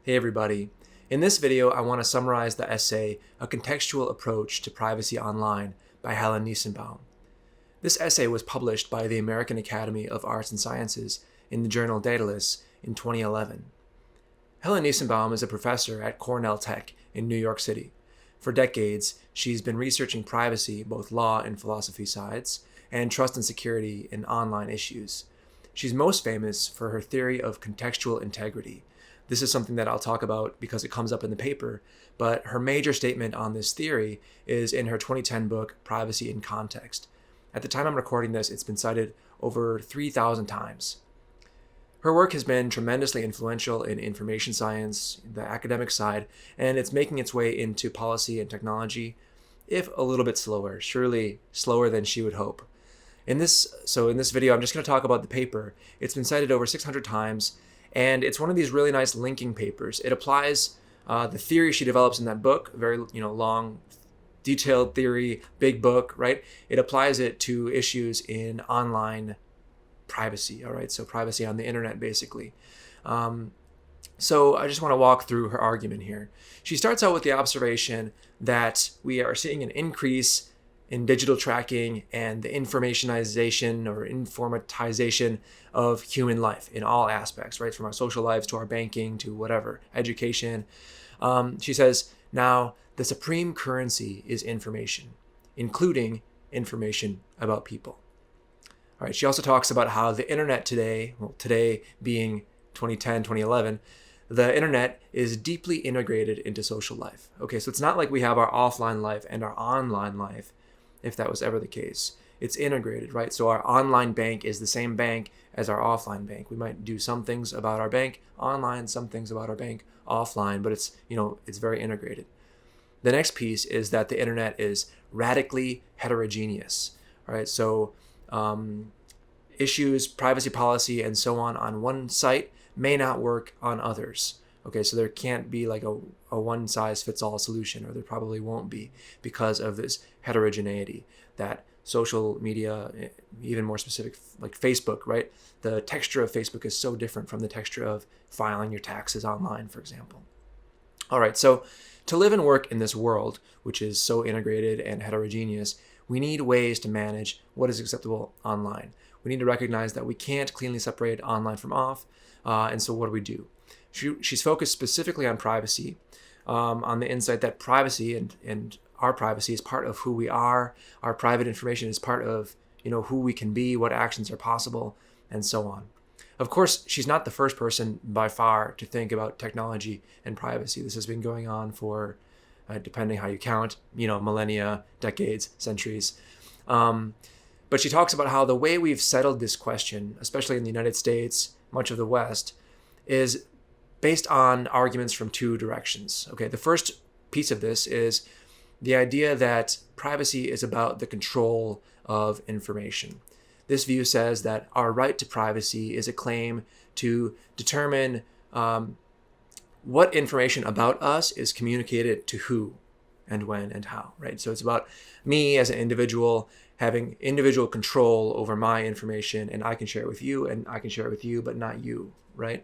Hey everybody. In this video, I want to summarize the essay, A Contextual Approach to Privacy Online by Helen Nissenbaum. This essay was published by the American Academy of Arts and Sciences in the journal Daedalus in 2011. Helen Nissenbaum is a professor at Cornell Tech in New York City. For decades, she's been researching privacy, both law and philosophy sides, and trust and security in online issues. She's most famous for her theory of contextual integrity. This is something that I'll talk about because it comes up in the paper, but her major statement on this theory is in her 2010 book, Privacy in Context. At the time I'm recording this, it's been cited over 3,000 times. Her work has been tremendously influential in information science, the academic side, and it's making its way into policy and technology, if a little bit slower, surely slower than she would hope. In this video, I'm just going to talk about the paper. It's been cited over 600 times, and it's one of these really nice linking papers. It applies the theory she develops in that book, very long, detailed theory, big book, right? It applies it to issues in online privacy, all right? So privacy on the internet, basically. So I just want to walk through her argument here. She starts out with the observation that we are seeing an increase in digital tracking and the informationization or informatization of human life in all aspects, right? From our social lives to our banking to whatever, education. She says, now the supreme currency is information, including information about people. All right. She also talks about how the internet today, well, today being 2010, 2011, the internet is deeply integrated into social life. Okay, so it's not like we have our offline life and our online life, if that was ever the case. It's integrated, right? So our online bank is the same bank as our offline bank. We might do some things about our bank online, some things about our bank offline, but it's very integrated. The next piece is that the internet is radically heterogeneous, all right? So issues, privacy policy, and so on one site may not work on others. Okay, so there can't be like a one-size-fits-all solution, or there probably won't be, because of this heterogeneity that social media, even more specific, like Facebook, right? The texture of Facebook is so different from the texture of filing your taxes online, for example. All right, so to live and work in this world, which is so integrated and heterogeneous, we need ways to manage what is acceptable online. We need to recognize that we can't cleanly separate online from off, and so what do? She's focused specifically on privacy, on the insight that privacy and our privacy is part of who we are. Our private information is part of who we can be, what actions are possible, and so on. Of course, she's not the first person by far to think about technology and privacy. This has been going on for, depending how you count, millennia, decades, centuries. But she talks about how the way we've settled this question, especially in the United States, much of the West, is based on arguments from two directions. Okay, the first piece of this is the idea that privacy is about the control of information. This view says that our right to privacy is a claim to determine what information about us is communicated to who and when and how, right? So it's about me as an individual having individual control over my information, and I can share it with you and I can share it with you, but not you, right?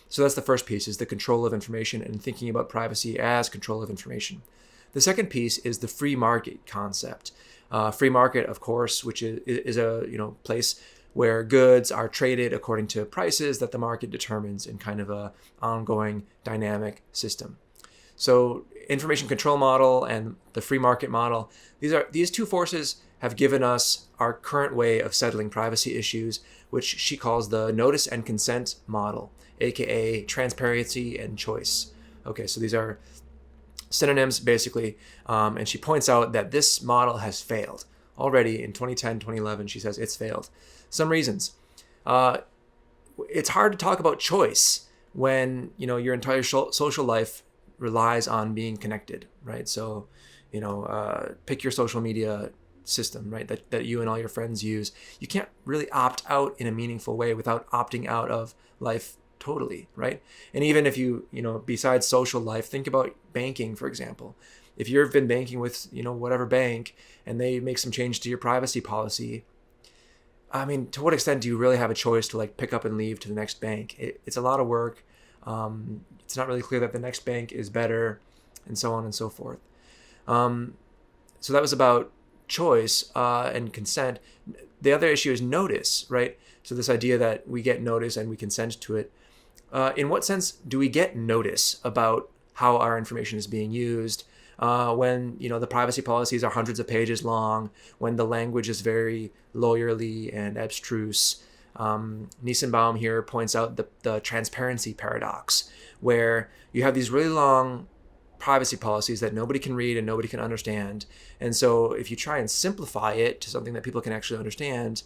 So that's the first piece, is the control of information and thinking about privacy as control of information. The second piece is the free market concept. Free market, of course, which is a place where goods are traded according to prices that the market determines in kind of a ongoing dynamic system. So information control model and the free market model, these two forces have given us our current way of settling privacy issues, which she calls the notice and consent model, aka transparency and choice. Okay, so these are synonyms basically, and she points out that this model has failed already in 2010, 2011. She says it's failed. Some reasons. It's hard to talk about choice when your entire social life relies on being connected, right? So pick your social media system, right, that you and all your friends use. You can't really opt out in a meaningful way without opting out of life totally, right? And even if you besides social life, think about banking, for example. If you've been banking with whatever bank and they make some change to your privacy policy, I mean, to what extent do you really have a choice to pick up and leave to the next bank? It's a lot of work. It's not really clear that the next bank is better, and so on and so forth. So that was about choice and consent. The other issue is notice, right? So this idea that we get notice and we consent to it. In what sense do we get notice about how our information is being used? When the privacy policies are hundreds of pages long, when the language is very lawyerly and abstruse. Nissenbaum here points out the transparency paradox, where you have these really long privacy policies that nobody can read and nobody can understand. And so if you try and simplify it to something that people can actually understand,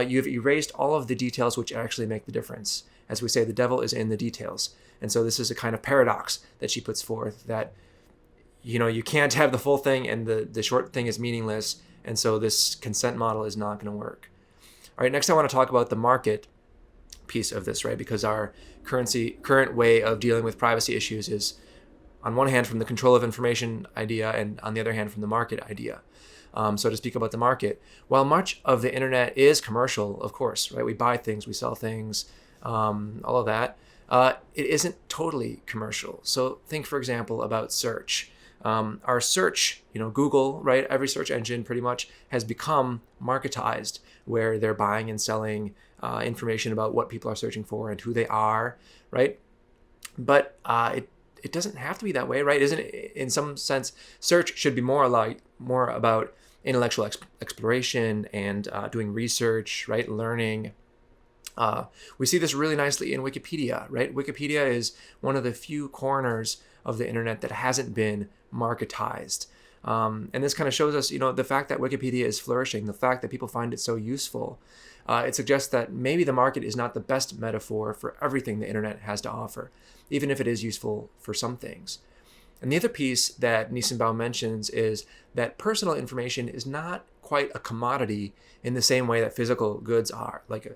you've erased all of the details which actually make the difference. As we say, the devil is in the details. And so this is a kind of paradox that she puts forth, that you can't have the full thing and the short thing is meaningless. And so this consent model is not going to work. All right, next I want to talk about the market piece of this, right? Because our current way of dealing with privacy issues is, on one hand, from the control of information idea, and on the other hand, from the market idea. So to speak about the market, while much of the internet is commercial, of course, right? We buy things, we sell things, all of that. It isn't totally commercial. So think, for example, about search. Our search, Google, right? Every search engine pretty much has become marketized, where they're buying and selling information about what people are searching for and who they are, right? But it doesn't have to be that way, right? Isn't it? In some sense, search should be more about intellectual exploration and doing research, right? Learning. We see this really nicely in Wikipedia, right? Wikipedia is one of the few corners of the internet that hasn't been marketized. And this kind of shows us, the fact that Wikipedia is flourishing, the fact that people find it so useful. It suggests that maybe the market is not the best metaphor for everything the internet has to offer, even if it is useful for some things. And the other piece that Nissenbaum mentions is that personal information is not quite a commodity in the same way that physical goods are, like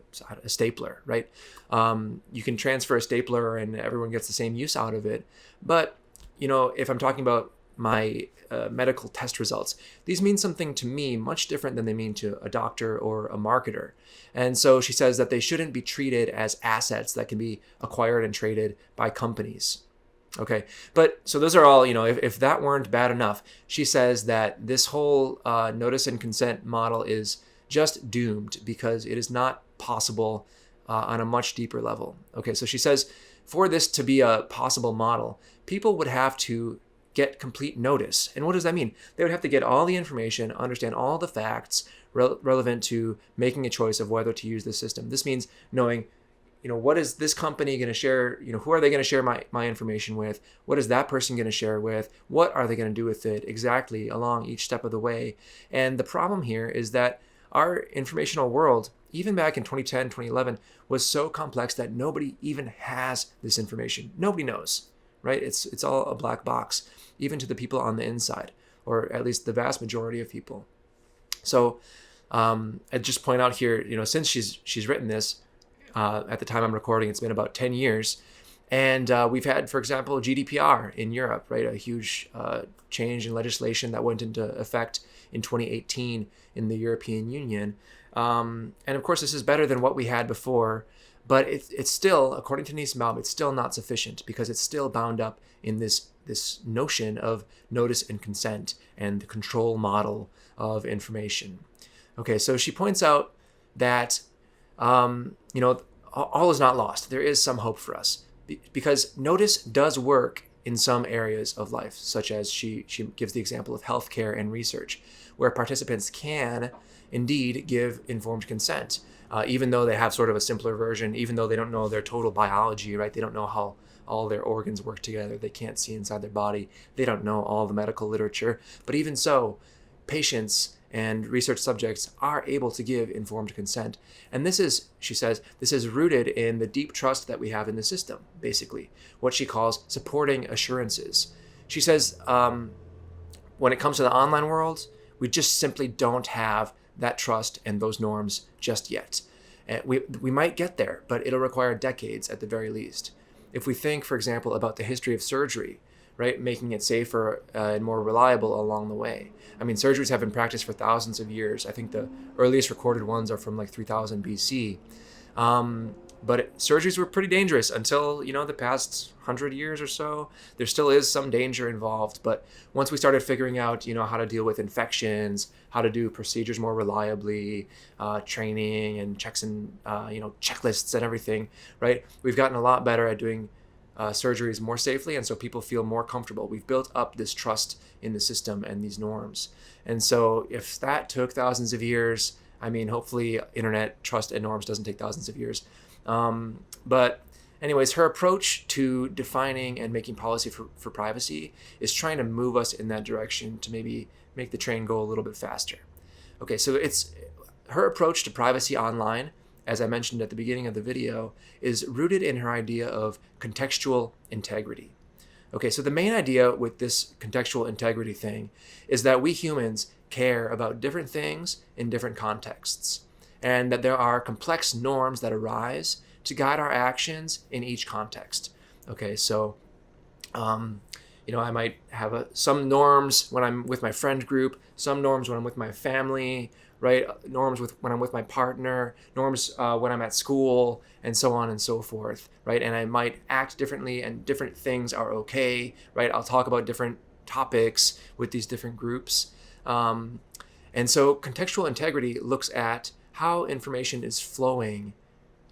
a stapler, right? You can transfer a stapler and everyone gets the same use out of it. But, if I'm talking about my medical test results, these mean something to me much different than they mean to a doctor or a marketer. And so she says that they shouldn't be treated as assets that can be acquired and traded by companies. Okay, but so those are all, if that weren't bad enough, she says that this whole notice and consent model is just doomed because it is not possible on a much deeper level. Okay, so she says for this to be a possible model, people would have to get complete notice. And what does that mean? They would have to get all the information, understand all the facts relevant to making a choice of whether to use the system. This means knowing, what is this company going to share? Who are they going to share my information with? What is that person going to share with? What are they going to do with it exactly along each step of the way? And the problem here is that our informational world, even back in 2010, 2011, was so complex that nobody even has this information. Nobody knows, right? It's all a black box, even to the people on the inside, or at least the vast majority of people. So I'd just point out here, since she's written this, at the time I'm recording, it's been about 10 years. And we've had, for example, GDPR in Europe, right? A huge change in legislation that went into effect in 2018 in the European Union. And of course, this is better than what we had before, but it's still, according to Nissenbaum, it's still not sufficient because it's still bound up in this notion of notice and consent and the control model of information. Okay, so she points out that all is not lost. There is some hope for us because notice does work in some areas of life, such as she gives the example of healthcare and research, where participants can indeed give informed consent, even though they have sort of a simpler version, even though they don't know their total biology, right? They don't know how all their organs work together. They can't see inside their body. They don't know all the medical literature. But even so, patients and research subjects are able to give informed consent. And this is, she says, this is rooted in the deep trust that we have in the system, basically, what she calls supporting assurances. She says, when it comes to the online world, we just simply don't have that trust and those norms just yet. We might get there, but it'll require decades at the very least. If we think, for example, about the history of surgery, right, making it safer and more reliable along the way. I mean, surgeries have been practiced for thousands of years. I think the earliest recorded ones are from like 3000 BC. But surgeries were pretty dangerous until, the past 100 years or so. There still is some danger involved. But once we started figuring out, how to deal with infections, how to do procedures more reliably, training and checks and, checklists and everything, right? We've gotten a lot better at doing surgeries more safely. And so people feel more comfortable. We've built up this trust in the system and these norms. And so if that took thousands of years, hopefully internet trust and norms doesn't take thousands of years. But anyways, her approach to defining and making policy for privacy is trying to move us in that direction to maybe make the train go a little bit faster. Okay, so it's her approach to privacy online, as I mentioned at the beginning of the video, is rooted in her idea of contextual integrity. Okay, so the main idea with this contextual integrity thing is that we humans care about different things in different contexts, and that there are complex norms that arise to guide our actions in each context. Okay, so, I might have some norms when I'm with my friend group, some norms when I'm with my family, right? Norms when I'm with my partner, norms when I'm at school, and so on and so forth, right? And I might act differently, and different things are okay, right? I'll talk about different topics with these different groups. And so contextual integrity looks at how information is flowing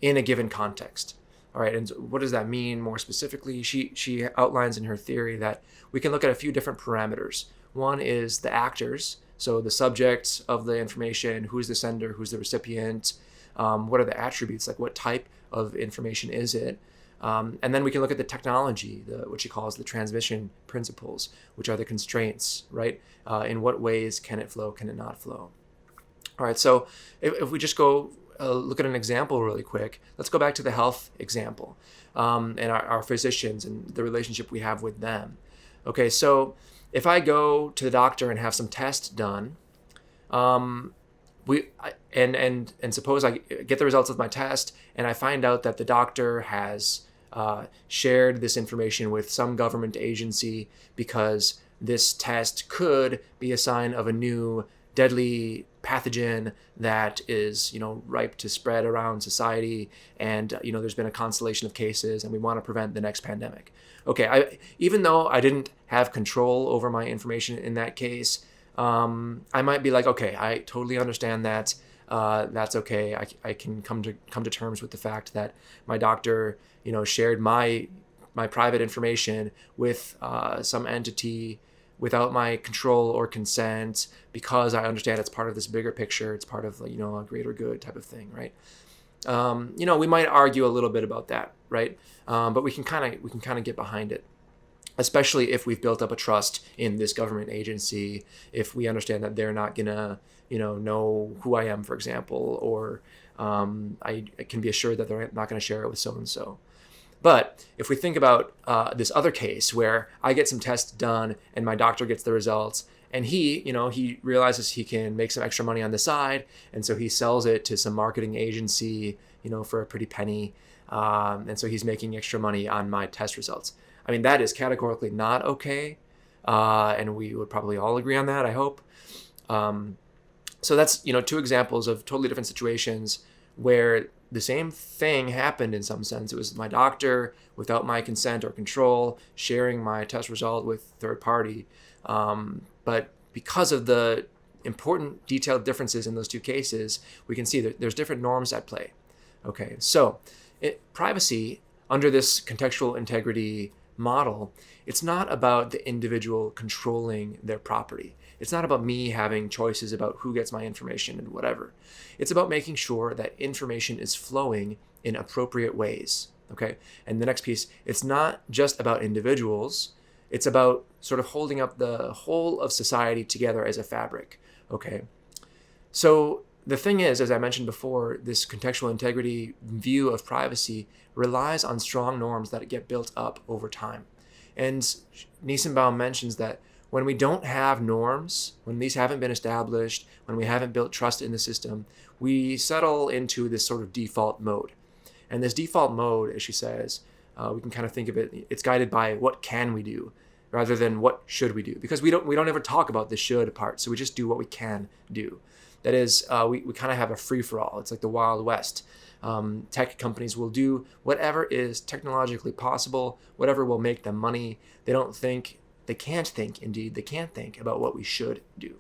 in a given context. All right, and what does that mean more specifically? She outlines in her theory that we can look at a few different parameters. One is the actors, so the subjects of the information, who's the sender, who's the recipient, what are the attributes, like what type of information is it? And then we can look at the technology, what she calls the transmission principles, which are the constraints, right? In what ways can it flow, can it not flow? All right, so if we just go look at an example really quick, let's go back to the health example and our physicians and the relationship we have with them. Okay, so if I go to the doctor and have some tests done, and suppose I get the results of my test and I find out that the doctor has shared this information with some government agency because this test could be a sign of a new deadly pathogen that is, ripe to spread around society, and there's been a constellation of cases, and we want to prevent the next pandemic. Okay, even though I didn't have control over my information in that case, I might be like, okay, I totally understand that. That's okay. I can come to terms with the fact that my doctor, shared my private information with some entity without my control or consent, because I understand it's part of this bigger picture. It's part of, a greater good type of thing, right? We might argue a little bit about that, right? But we can kind of get behind it, especially if we've built up a trust in this government agency, if we understand that they're not gonna, know who I am, for example, or I can be assured that they're not gonna share it with so-and-so. But if we think about this other case where I get some tests done and my doctor gets the results, and he realizes he can make some extra money on the side, and so he sells it to some marketing agency, for a pretty penny, and so he's making extra money on my test results. That is categorically not okay, and we would probably all agree on that, I hope. So that's, two examples of totally different situations where the same thing happened in some sense. It was my doctor, without my consent or control, sharing my test result with third party. But because of the important detailed differences in those two cases, we can see that there's different norms at play. Okay, so privacy under this contextual integrity model, it's not about the individual controlling their property. It's not about me having choices about who gets my information and whatever. It's about making sure that information is flowing in appropriate ways, okay? And the next piece, it's not just about individuals. It's about sort of holding up the whole of society together as a fabric, okay? So the thing is, as I mentioned before, this contextual integrity view of privacy relies on strong norms that get built up over time. And Nissenbaum mentions that when we don't have norms, when these haven't been established, when we haven't built trust in the system, we settle into this sort of default mode. And this default mode, as she says, we can kind of think of it, it's guided by what can we do rather than what should we do. Because we don't ever talk about the should part, so we just do what we can do. That is, we kind of have a free-for-all. It's like the Wild West. Tech companies will do whatever is technologically possible, whatever will make them money. They can't think about what we should do.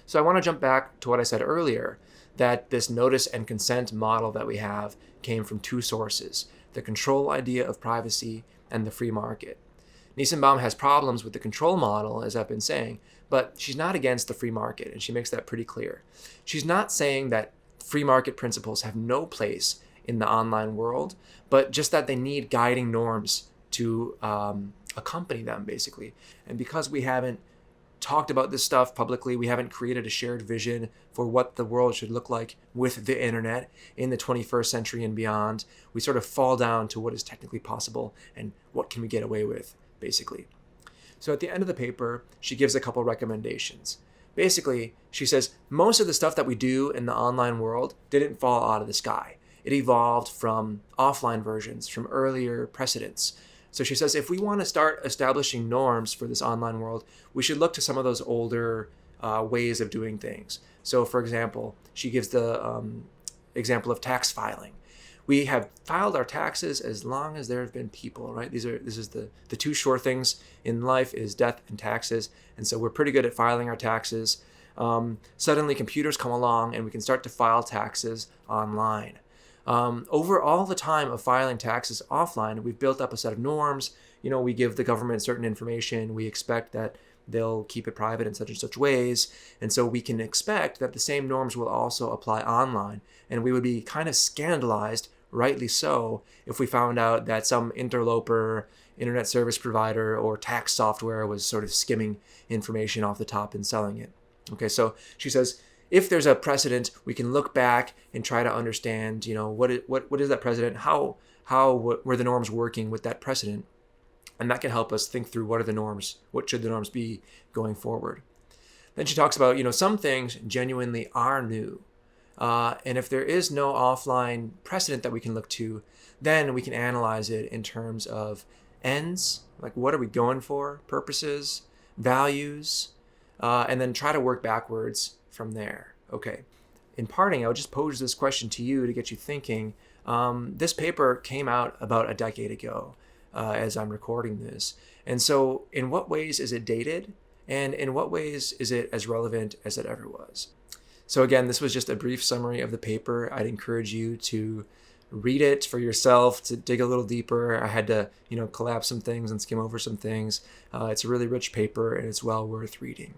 So I want to jump back to what I said earlier, that this notice and consent model that we have came from two sources: the control idea of privacy and the free market. Nissenbaum has problems with the control model, as I've been saying, but she's not against the free market, and she makes that pretty clear. She's not saying that free market principles have no place in the online world, but just that they need guiding norms to accompany them, basically. And because we haven't talked about this stuff publicly, we haven't created a shared vision for what the world should look like with the internet in the 21st century and beyond, we sort of fall down to what is technically possible and what can we get away with, basically. So at the end of the paper, she gives a couple recommendations. Basically, she says most of the stuff that we do in the online world didn't fall out of the sky. It evolved from offline versions, from earlier precedents. So she says if we want to start establishing norms for this online world, we should look to some of those older ways of doing things. So for example, she gives the example of tax filing. We have filed our taxes as long as there have been people, right? This is the two sure things in life is death and taxes. And so we're pretty good at filing our taxes. Suddenly computers come along and we can start to file taxes online. Over all the time of filing taxes offline, we've built up a set of norms. We give the government certain information. We expect that they'll keep it private in such and such ways. And so we can expect that the same norms will also apply online. And we would be kind of scandalized, rightly so, if we found out that some interloper, internet service provider, or tax software was sort of skimming information off the top and selling it. Okay, so she says, if there's a precedent, we can look back and try to understand, what is that precedent? How were the norms working with that precedent? And that can help us think through what should the norms be going forward. Then she talks about, some things genuinely are new. And if there is no offline precedent that we can look to, then we can analyze it in terms of ends, like what are we going for, purposes, values, and then try to work backwards from there. Okay. In parting, I'll just pose this question to you to get you thinking. This paper came out about a decade ago as I'm recording this. And so in what ways is it dated? And in what ways is it as relevant as it ever was? So again, this was just a brief summary of the paper. I'd encourage you to read it for yourself, to dig a little deeper. I had to, collapse some things and skim over some things. It's a really rich paper and it's well worth reading.